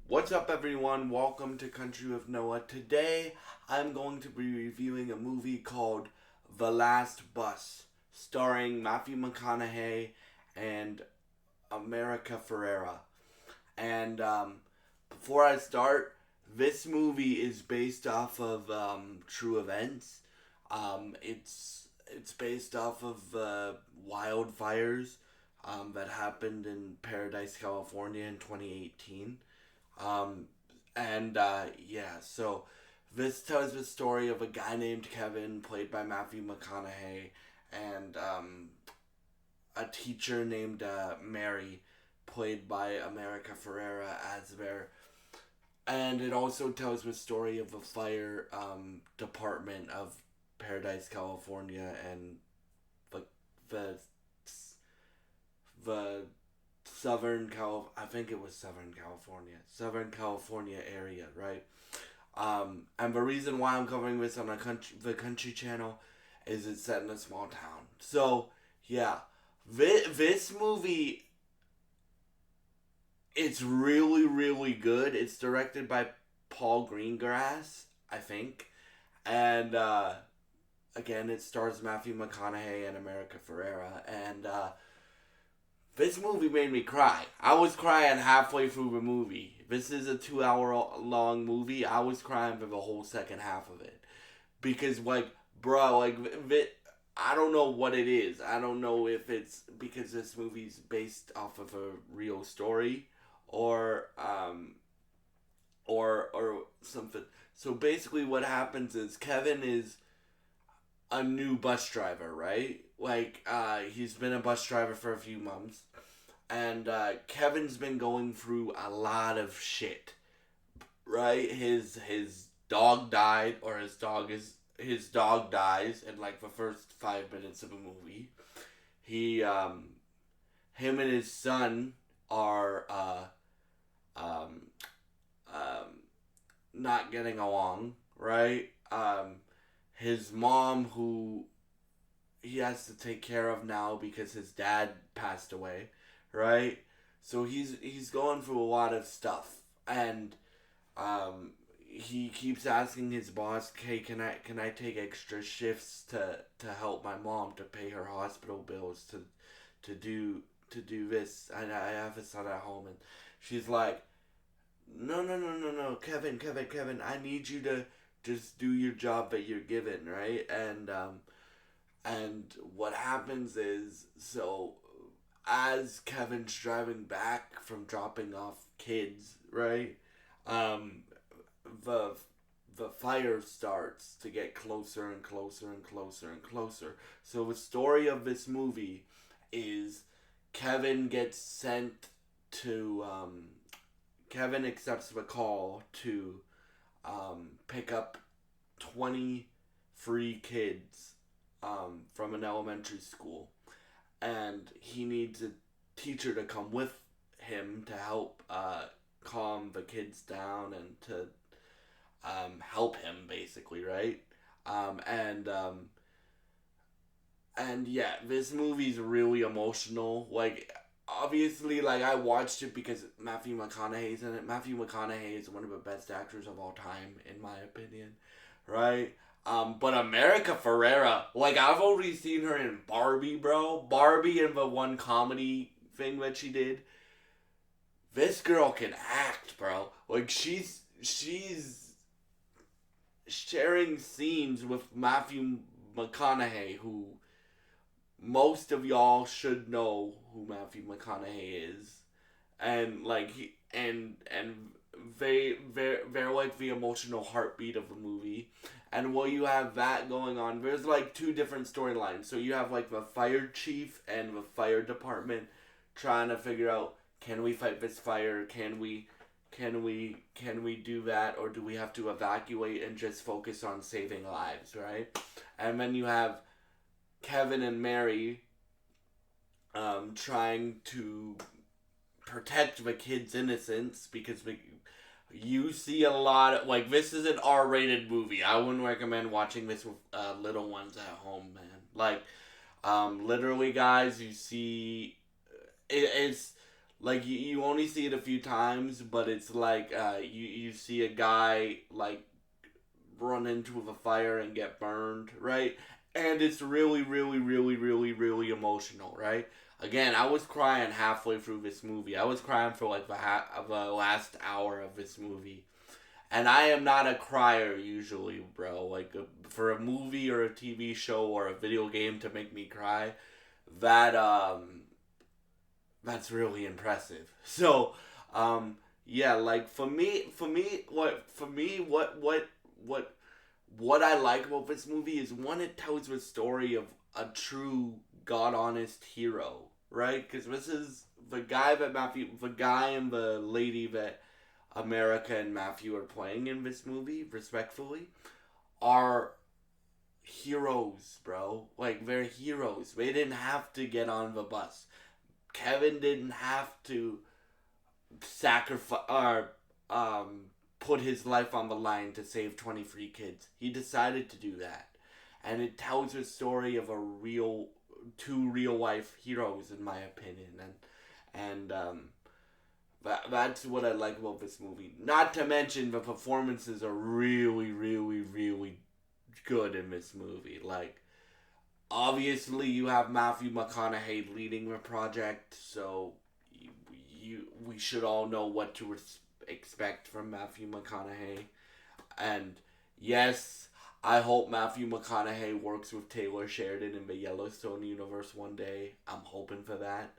What's up, everyone? Welcome to Country with Noah. Today, I'm going to be reviewing a movie called The Last Bus, starring Matthew McConaughey and America Ferrera. And before I start, this movie is based off of true events. It's based off of wildfires that happened in Paradise, California in 2018. Um, so this tells the story of a guy named Kevin, played by Matthew McConaughey, and a teacher named Mary, played by America Ferrera as their. And it also tells the story of the fire department of Paradise, California, and the the the I think it was Southern California area, right? And the reason why I'm covering this on the country channel is it's set in a small town. So yeah, this movie, it's really really good. It's directed by Paul Greengrass, I think, and again it stars Matthew McConaughey and America Ferrera, and this movie made me cry. I was crying halfway through the movie. This is a 2 hour long movie. I was crying for the whole second half of it. Because, like, bro, like, I don't know what it is. I don't know if it's because this movie's based off of a real story or something. So basically what happens is Kevin is a new bus driver, right? Like, he's been a bus driver for a few months. And Kevin's been going through a lot of shit, right? His dog died, or his dog dies in like the first 5 minutes of the movie. Him and his son are not getting along, right? His mom, who he has to take care of now because his dad passed away, right? So he's going through a lot of stuff, and he keeps asking his boss, "Hey, can I take extra shifts to help my mom to pay her hospital bills to do this? I have a son at home." And she's like, "No, Kevin, I need you to just do your job that you're given, right?" And what happens is, so as Kevin's driving back from dropping off kids, right? The the fire starts to get closer and closer and closer and closer. So the story of this movie is Kevin gets sent to Kevin accepts the call to pick up 20 free kids from an elementary school, and he needs a teacher to come with him to help calm the kids down and to help him, basically, right? Um, and um, and yeah, this movie's really emotional. Like, obviously, like, I watched it because Matthew McConaughey's in it. Matthew McConaughey is one of the best actors of all time, in my opinion, right? But America Ferrera, like, I've already seen her in Barbie, bro. Barbie and the one comedy thing that she did. This girl can act, bro. Like, she's sharing scenes with Matthew McConaughey, who most of y'all should know who Matthew McConaughey is, and like and they're like the emotional heartbeat of the movie. And while you have that going on, there's like two different storylines. So you have like the fire chief and the fire department trying to figure out, can we fight this fire? Can we do that, or do we have to evacuate and just focus on saving lives, right? And then you have Kevin and Mary trying to protect the kid's innocence, because you see a lot of, like, this is an R-rated movie. I wouldn't recommend watching this with little ones at home, man. Like, literally, guys, you see, it's like you only see it a few times, but it's like you see a guy like run into the fire and get burned, right? And it's really, really, really, really, really emotional, right? Again, I was crying halfway through this movie. I was crying for like the last hour of this movie. And I am not a crier usually, bro. Like for a movie or a TV show or a video game to make me cry, that that's really impressive. So, yeah, like what what I like about this movie is one, it tells the story of a true God honest hero, right? Because this is the guy and the lady that America and Matthew are playing in this movie, respectfully, are heroes, bro. Like they're heroes. They didn't have to get on the bus. Kevin didn't have to sacrifice or put his life on the line to save 23 kids. He decided to do that. And it tells a story of two real life heroes, in my opinion. And that's what I like about this movie. Not to mention the performances are really, really, really good in this movie. Like, obviously you have Matthew McConaughey leading the project, so we should all know what to expect from Matthew McConaughey. And yes, I hope Matthew McConaughey works with Taylor Sheridan in the Yellowstone universe one day. I'm hoping for that.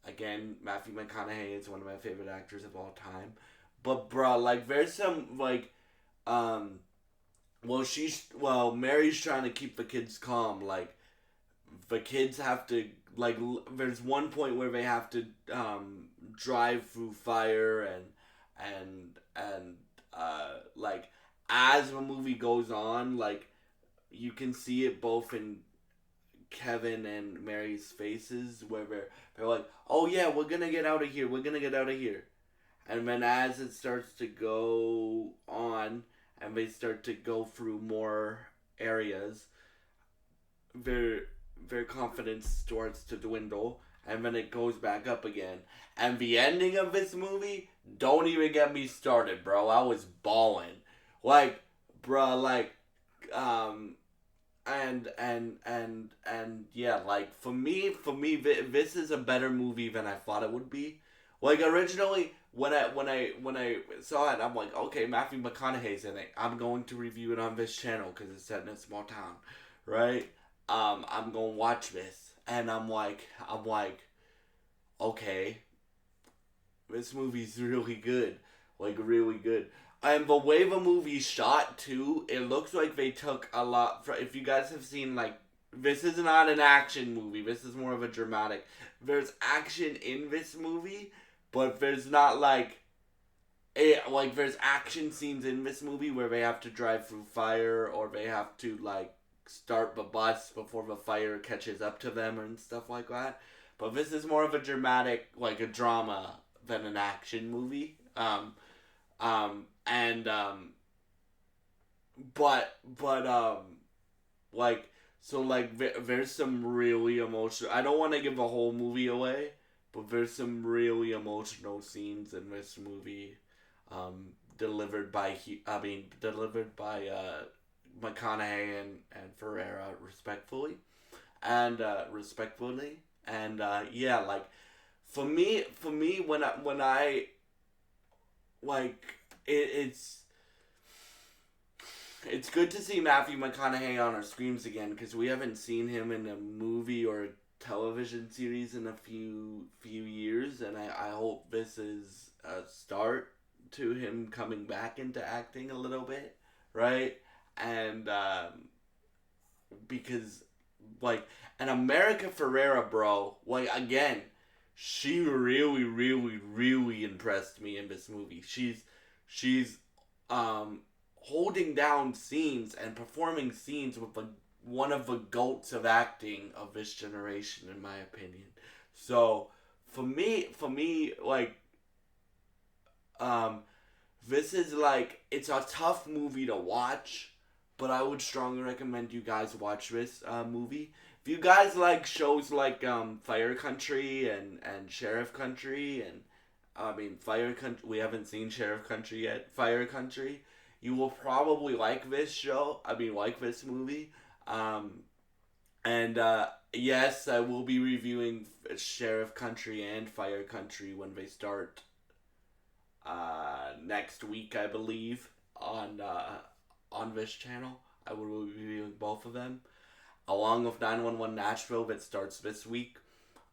Again, Matthew McConaughey is one of my favorite actors of all time. But bro, like there's some like Mary's trying to keep the kids calm. Like the kids have to like there's one point where they have to drive through fire and like as the movie goes on, like you can see it both in Kevin and Mary's faces where they're like, oh yeah, we're gonna get out of here, and then as it starts to go on and they start to go through more areas, their confidence starts to dwindle, and then it goes back up again. And the ending of this movie, don't even get me started, bro. I was bawling, like, bro, like, and yeah, like for me, this is a better movie than I thought it would be. Like originally, when I saw it, I'm like, okay, Matthew McConaughey's in it. I'm going to review it on this channel because it's set in a small town, right? I'm gonna watch this, and I'm like, okay, this movie's really good, like really good. And the way the movie's shot too, it looks like they took a lot. If you guys have seen, like, this is not an action movie. This is more of a dramatic. There's action in this movie, but there's not there's action scenes in this movie where they have to drive through fire or they have to like start the bus before the fire catches up to them and stuff like that. But this is more of a dramatic, like a drama than an action movie. And like so like there's some really emotional. I don't want to give the whole movie away, but there's some really emotional scenes in this movie, delivered by McConaughey and Ferrera respectfully, and yeah, like for me when I like it's good to see Matthew McConaughey on our screens again because we haven't seen him in a movie or a television series in a few years, and I hope this is a start to him coming back into acting a little bit, right? And because like and America Ferrera, bro, like again, she really, really, really impressed me in this movie. She's holding down scenes and performing scenes with one of the goats of acting of this generation, in my opinion. So for me, like, this is like it's a tough movie to watch, but I would strongly recommend you guys watch this movie if you guys like shows like Fire Country and Sheriff Country and I mean Fire Country, we haven't seen Sheriff Country yet. Fire Country, you will probably like this show. I mean, like this movie. Um, and yes, I will be reviewing Sheriff Country and Fire Country when they start next week, I believe, on this channel. I will be reviewing both of them, along with 911 Nashville that starts this week.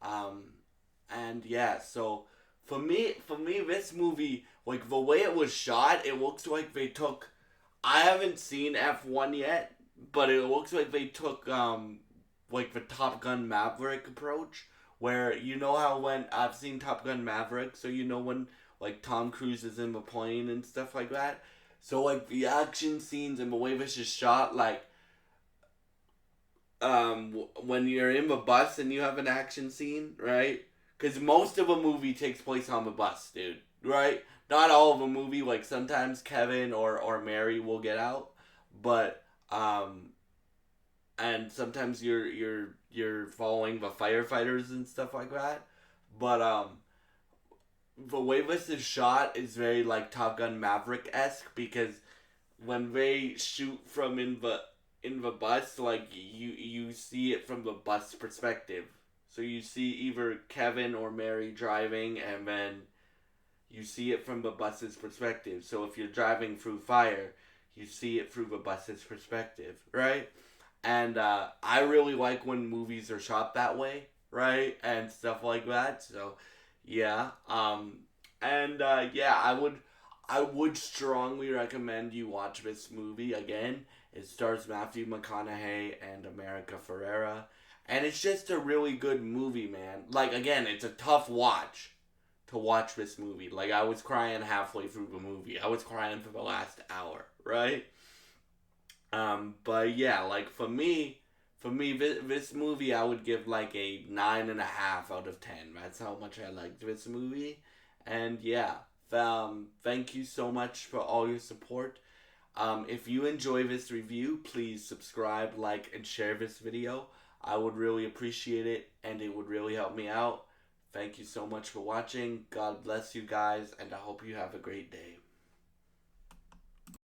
Um, and yeah, so for me, this movie, like the way it was shot, it looks like they took. I haven't seen F1 yet, but it looks like they took like the Top Gun Maverick approach, where you know how when I've seen Top Gun Maverick, so you know when like Tom Cruise is in the plane and stuff like that. So like the action scenes and the way this is shot, like when you're in the bus and you have an action scene, right? Because most of a movie takes place on the bus, dude, right? Not all of a movie. Like sometimes Kevin or Mary will get out, but and sometimes you're following the firefighters and stuff like that. But the way this is shot is very like Top Gun Maverick esque because when they shoot from in the bus, like you see it from the bus perspective. So you see either Kevin or Mary driving, and then you see it from the bus's perspective. So if you're driving through fire, you see it through the bus's perspective, right? And I really like when movies are shot that way, right? And stuff like that. So yeah, yeah, I would strongly recommend you watch this movie again. It stars Matthew McConaughey and America Ferrera, and it's just a really good movie, man. Like again, it's a tough watch to watch this movie. Like I was crying halfway through the movie. I was crying for the last hour, right? But yeah, like for me, this movie I would give like a 9.5 out of 10. That's how much I liked this movie, and yeah, thank you so much for all your support. If you enjoy this review, please subscribe, like, and share this video. I would really appreciate it, and it would really help me out. Thank you so much for watching. God bless you guys, and I hope you have a great day.